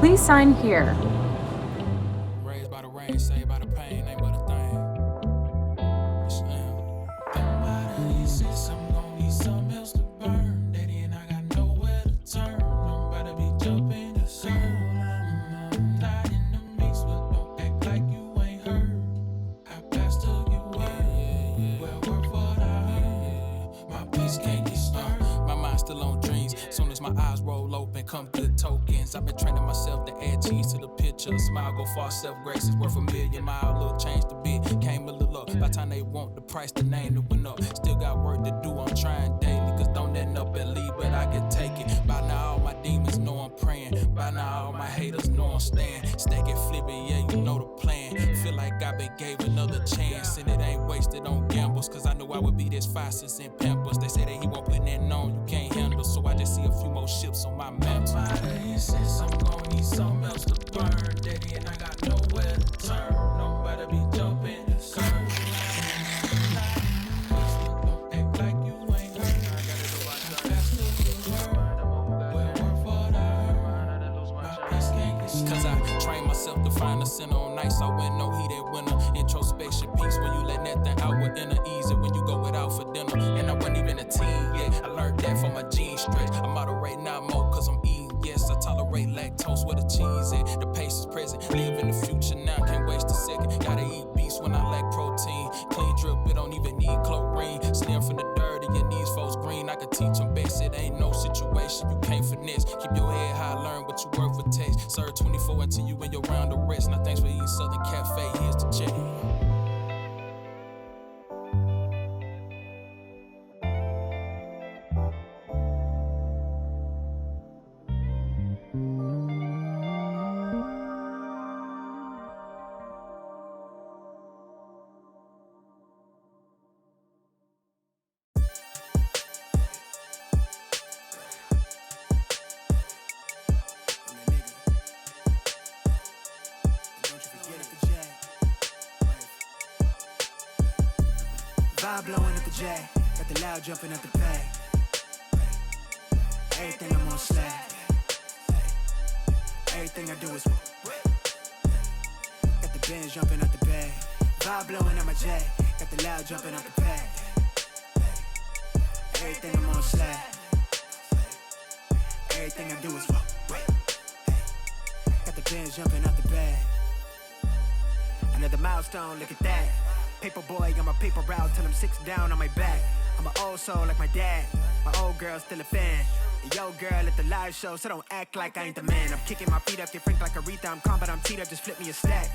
Please sign here. Raised by the rain, saved by the pain, ain't but a thing. I'm gonna need something else to burn. Daddy and I got nowhere to turn. I'm about to be jumping the sun. I'm not in the mix, but don't act like you ain't heard. How fast took you in? Well, work for that. My peace can't get stirred. My mind's still on dreams. Soon as my eyes roll open, come good tokens. I've been training myself to add cheese to the picture. Smile go far, self-grace is worth a million. My outlook changed a bit, came a little up. By the time they want the price, the name that went up. Still got work to do, I'm trying daily. Cause don't end up and leave, but I can take it. By now all my demons know I'm praying. By now all my haters know I'm staying. Stack it, flip it, yeah, you know the plan. Feel like I been gave another chance. And it ain't wasted on gambles. Cause I knew I would be this 5 cents in Pampers. They say that he won't put nothing on, you can't handle. So I just see a few more ships on my mantle. I'm gonna need something else to burn. Daddy and I got nowhere to turn. I'm about to be jumping the sun. Don't act like you ain't heard. I gotta do my job. That's the word. Well, work for that. My peace can't get stirred. Cause I trained myself to find a sinner on nights. I went no heated winner. Introspection peace when you let nothing out with inner ease. When you go without for dinner. And I wasn't even a teen yet. I learned that from my jeans stretch. I moderate now more cause I'm eating. Yes, I tolerate lactose with the cheese at. The pace is present, live in the future now, can't waste a second. Gotta eat beast when I lack protein. Clean drip, it don't even need chlorine. Stem from the dirt and your knees folks green. I can teach them best, it ain't no situation you can't finesse. Keep your head high, learn what you worth for taste. Serve 24 until you in your round of rest. Now thanks for eating Southern Cafe, here's the check. Vibe blowing at the J, got the loud jumping at the pay. Everything I'm on slack. Everything I do is got the Benz jumping at the bay. Vibe blowing at my J, got the loud jumping at the pay. Everything I'm on slack. Everything I do is got the Benz jumping at the bay. Another milestone, look at that. Paper boy, I'm a paper route till I'm 6 down on my back. I'm an old soul like my dad. My old girl still a fan. Yo girl at the live show, so don't act like I ain't the man. I'm kicking my feet up, get frank like Aretha. I'm calm, but I'm teed up, just flip me a stack.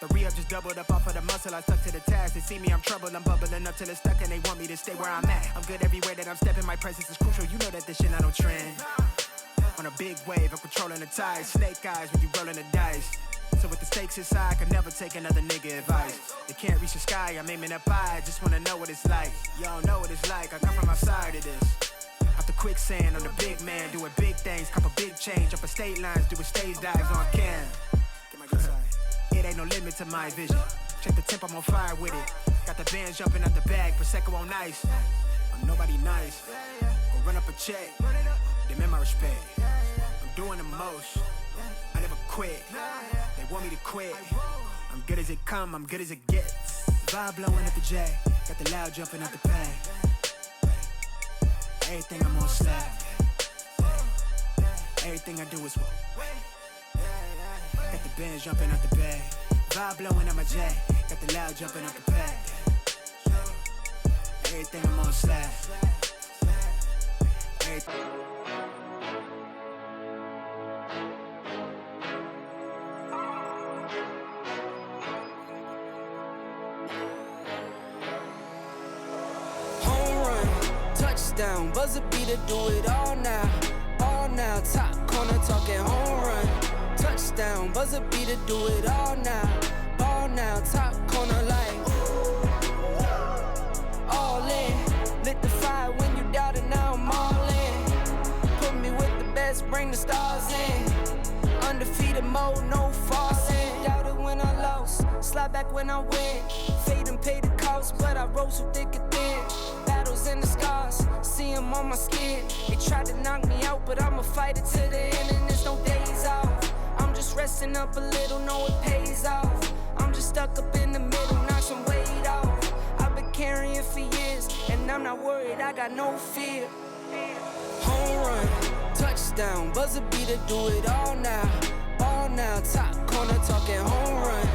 The re-up just doubled up off of the muscle, I stuck to the task. They see me, I'm troubled, I'm bubbling up till it's stuck, and they want me to stay where I'm at. I'm good everywhere that I'm stepping, my presence is crucial. You know that this shit not on trend. On a big wave, I'm controlling the tide. Snake eyes when you rolling the dice. So with the stakes inside, I can never take another nigga advice. They can't reach the sky, I'm aiming up high. I just wanna know what it's like. Y'all know what it's like, I come from outside of this. Out the quicksand, I'm the big man, doing big things. Cop a big change, up a state lines, doing stage dives on cam. Get my good side. It ain't no limit to my vision. Check the temp, I'm on fire with it. Got the bands jumping out the bag, Prosecco on ice. I'm nobody nice. Go run up a check, demand my respect. I'm doing the most, I never quit. They want me to quit. I'm good as it come, I'm good as it gets. Vibe blowing at the J, got the loud jumping out the pay. Everything I'm on slack. Everything I do is got the Benz jumping out the bay. Vibe blowing at my J, got the loud jumping out the pay. Everything I'm on slack. Everything. Touchdown, buzzer beater, do it all now. All now, top corner talking home run. Touchdown, buzzer beater, do it all now. All now, top corner like all in. Lit the fire when you doubted, now I'm all in. Put me with the best, bring the stars in. Undefeated mode, no falsing. Doubted when I lost, slide back when I win. Fade and pay the cost, but I rose so thick and thin. Battles and the scars, see them on my skin. They tried to knock me out, but I'ma fight it to the end, and there's no days off. loosen up a little, know it pays off. I'm just stuck up in the middle, knock some weight off. I've been carrying for years, and I'm not worried, I got no fear. Home run, touchdown, buzzer beater, do it all now. Ball now, top corner, talking home run.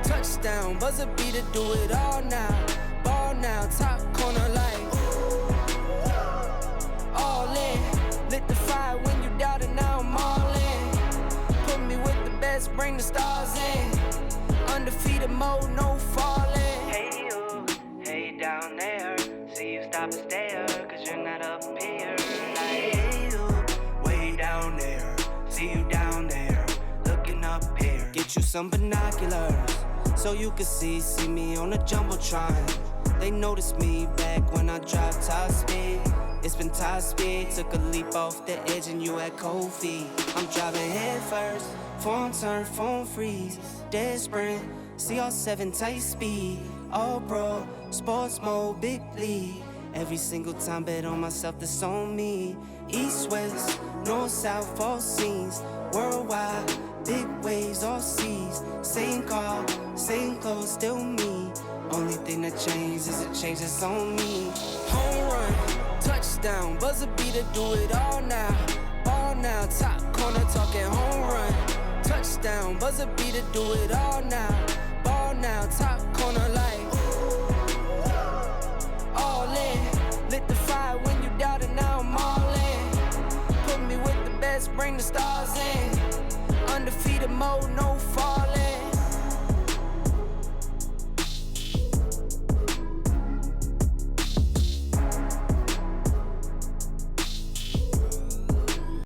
Touchdown, buzzer beater, do it all now. Ball now, top corner, like all in. Lit the fire when you doubted, now I'm all in. Put me with the best, bring the stars in. Undefeated mode, no falling. Hey you, hey down there. See you stop and stare, cause you're not up here. Like, hey you, way down there. See you down there, looking up here. Get you some binoculars, so you can see me on the Jumbotron. They noticed me back when I dropped top speed. It's been top speed, took a leap off the edge and you had cold feet. I'm driving head first, phone turn, phone freeze. Dead sprint, CR7 tight speed. All pro, sports mode, big league. Every single time bet on myself, that's on me. East, west, north, south, all scenes. Worldwide, big waves, all seas. Same car, same clothes, still me. Only thing that changed is a change that's on me. Home run, touchdown, buzzer beater, do it all now. Ball now, top corner, talking home run. Touchdown, buzzer beater, do it all now. Ball now, top corner, like all in. Lit the fire when you doubted, now I'm all in. Put me with the best, bring the stars in. Undefeated mode, no falling.